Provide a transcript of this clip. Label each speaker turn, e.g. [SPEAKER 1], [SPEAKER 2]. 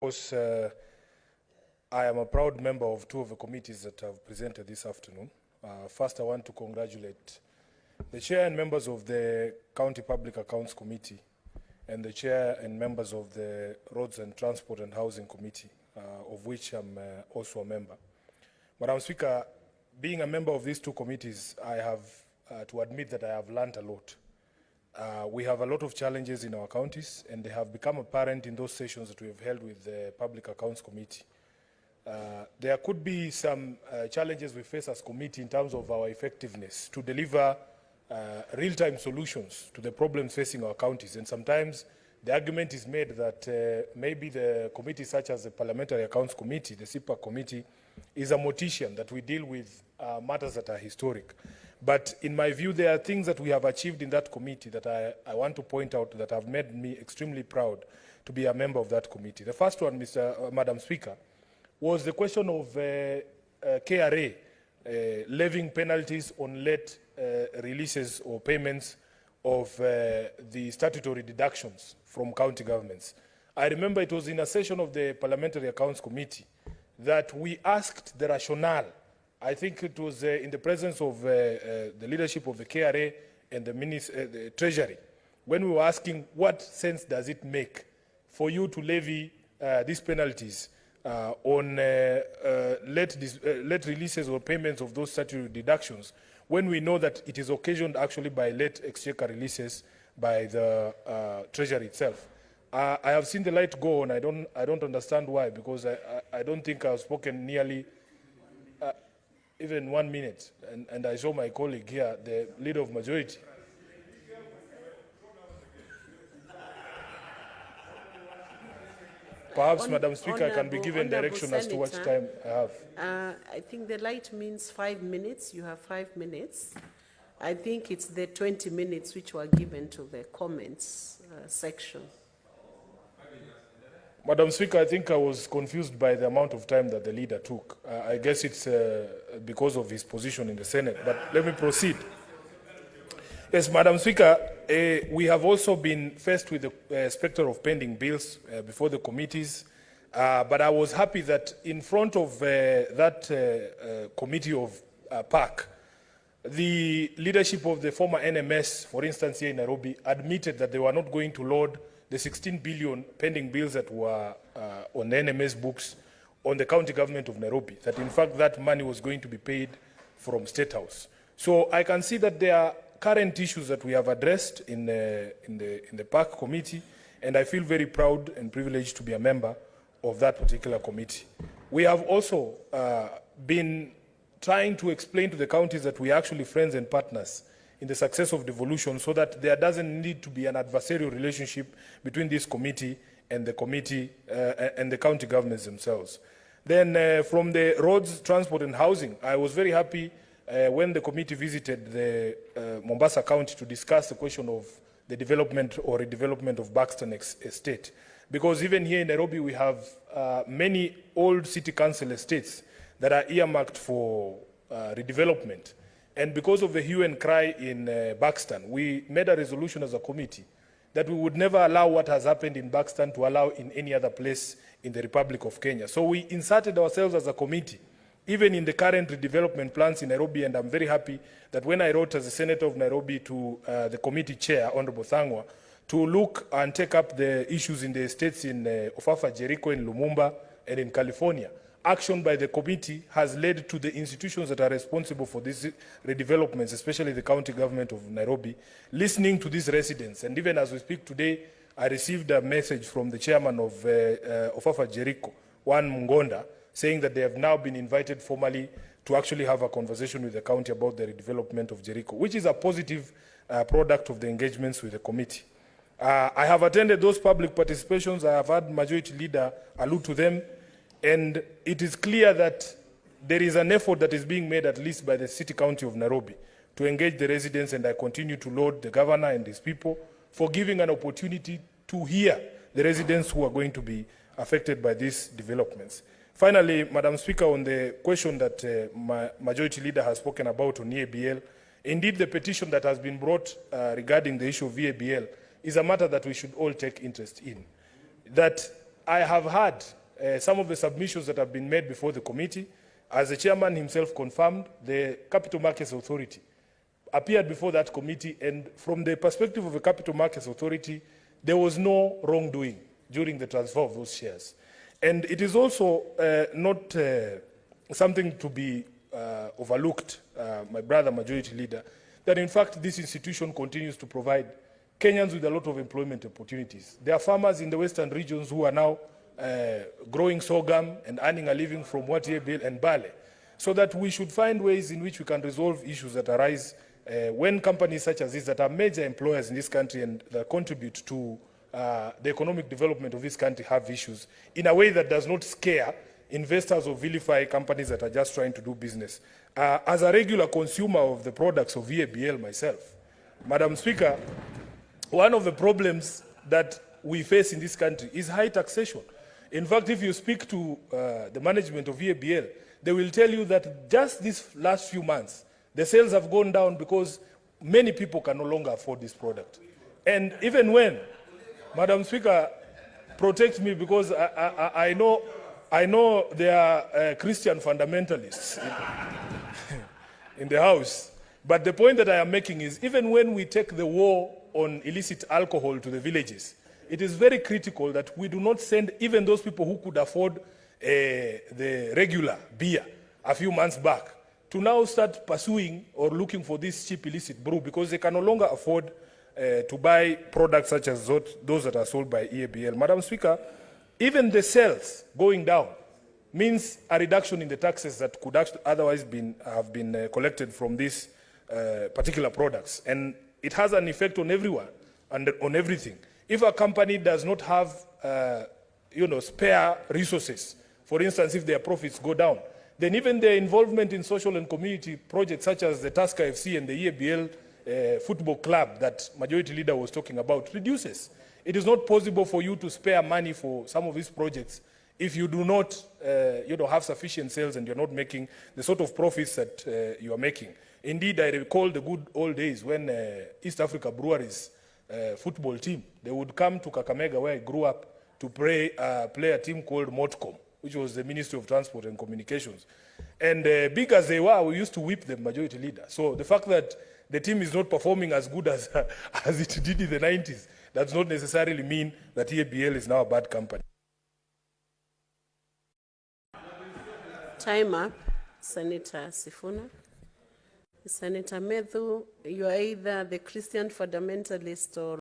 [SPEAKER 1] course, I am a proud member of two of the committees that have presented this afternoon. First, I want to congratulate the chair and members of the County Public Accounts Committee and the chair and members of the Roads and Transport and Housing Committee, of which I'm also a member. Madam Speaker, being a member of these two committees, I have to admit that I have learned a lot. We have a lot of challenges in our counties, and they have become apparent in those sessions that we have held with the Public Accounts Committee. There could be some challenges we face as committee in terms of our effectiveness to deliver real-time solutions to the problems facing our counties. And sometimes the argument is made that maybe the committee such as the Parliamentary Accounts Committee, the CPAC committee, is a mortician, that we deal with matters that are historic. But in my view, there are things that we have achieved in that committee that I want to point out that have made me extremely proud to be a member of that committee. The first one, Madam Speaker, was the question of KRA levying penalties on late releases or payments of the statutory deductions from county governments. I remember it was in a session of the Parliamentary Accounts Committee that we asked the rationale. I think it was in the presence of the leadership of the KRA and the Treasury, when we were asking what sense does it make for you to levy these penalties on late releases or payments of those statutory deductions, when we know that it is occasioned actually by late exchequer releases by the Treasury itself. I have seen the light go on. I don't understand why, because I don't think I've spoken nearly even 1 minute, and I saw my colleague here, the leader of majority. Perhaps, Madam Speaker, I can be given direction as to what time I have.
[SPEAKER 2] I think the light means 5 minutes. You have 5 minutes. I think it's the 20 minutes which were given to the comments section.
[SPEAKER 1] Madam Speaker, I think I was confused by the amount of time that the leader took. I guess it's because of his position in the Senate, but let me proceed. Yes, Madam Speaker, we have also been faced with the specter of pending bills before the committees, but I was happy that in front of that committee of PAC, the leadership of the former NMS, for instance, here in Nairobi, admitted that they were not going to load the 16 billion pending bills that were on the NMS books on the county government of Nairobi, that in fact that money was going to be paid from State House. So I can see that there are current issues that we have addressed in the PAC committee, and I feel very proud and privileged to be a member of that particular committee. We have also been trying to explain to the counties that we are actually friends and partners in the success of devolution, so that there doesn't need to be an adversarial relationship between this committee and the committee and the county governments themselves. Then from the roads, transport and housing, I was very happy when the committee visited the Mombasa County to discuss the question of the development or redevelopment of Buxton Estate. Because even here in Nairobi, we have many old city council estates that are earmarked for redevelopment. And because of the hue and cry in Buxton, we made a resolution as a committee that we would never allow what has happened in Buxton to allow in any other place in the Republic of Kenya. So we inserted ourselves as a committee, even in the current redevelopment plans in Nairobi, and I'm very happy that when I wrote as a senator of Nairobi to the committee chair, Honorable Thangwa, to look and take up the issues in the estates in Ofafa, Jericho, in Lumumba, and in California, action by the committee has led to the institutions that are responsible for these redevelopments, especially the county government of Nairobi, listening to these residents. And even as we speak today, I received a message from the chairman of Ofafa Jericho, Juan Mungonda, saying that they have now been invited formally to actually have a conversation with the county about the redevelopment of Jericho, which is a positive product of the engagements with the committee. I have attended those public participations. I have had Majority Leader allude to them. And it is clear that there is an effort that is being made, at least by the City County of Nairobi, to engage the residents, and I continue to laud the governor and his people for giving an opportunity to hear the residents who are going to be affected by these developments. Finally, Madam Speaker, on the question that my Majority Leader has spoken about on EABL, indeed the petition that has been brought regarding the issue of EABL is a matter that we should all take interest in. That I have heard some of the submissions that have been made before the committee. As the chairman himself confirmed, the Capital Markets Authority appeared before that committee, and from the perspective of the Capital Markets Authority, there was no wrongdoing during the transfer of those shares. And it is also not something to be overlooked, my brother Majority Leader, that in fact this institution continues to provide Kenyans with a lot of employment opportunities. There are farmers in the western regions who are now growing sorghum and earning a living from wheat and barley. So that we should find ways in which we can resolve issues that arise when companies such as this, that are major employers in this country and that contribute to the economic development of this country, have issues in a way that does not scare investors or vilify companies that are just trying to do business. As a regular consumer of the products of VABL myself, Madam Speaker, one of the problems that we face in this country is high taxation. In fact, if you speak to the management of VABL, they will tell you that just these last few months, the sales have gone down because many people can no longer afford this product. And even when, Madam Speaker, protect me, because I know there are Christian fundamentalists in the House. But the point that I am making is, even when we take the war on illicit alcohol to the villages, it is very critical that we do not send even those people who could afford the regular beer a few months back to now start pursuing or looking for this cheap illicit brew, because they can no longer afford to buy products such as those that are sold by EABL. Madam Speaker, even the sales going down means a reduction in the taxes that could otherwise have been collected from these particular products. And it has an effect on everyone and on everything. If a company does not have spare resources, for instance, if their profits go down, then even their involvement in social and community projects such as the Tusker FC and the EABL football club that Majority Leader was talking about reduces. It is not possible for you to spare money for some of these projects if you do not have sufficient sales and you're not making the sort of profits that you are making. Indeed, I recall the good old days when East Africa Breweries football team, they would come to Kakamega, where I grew up, to play a team called Motcom, which was the Ministry of Transport and Communications. And big as they were, we used to whip them, Majority Leader. So the fact that the team is not performing as good as it did in the 90s does not necessarily mean that EABL is now a bad company.
[SPEAKER 2] Time up, Senator Sifuna. Senator Methu, you are either the Christian fundamentalist or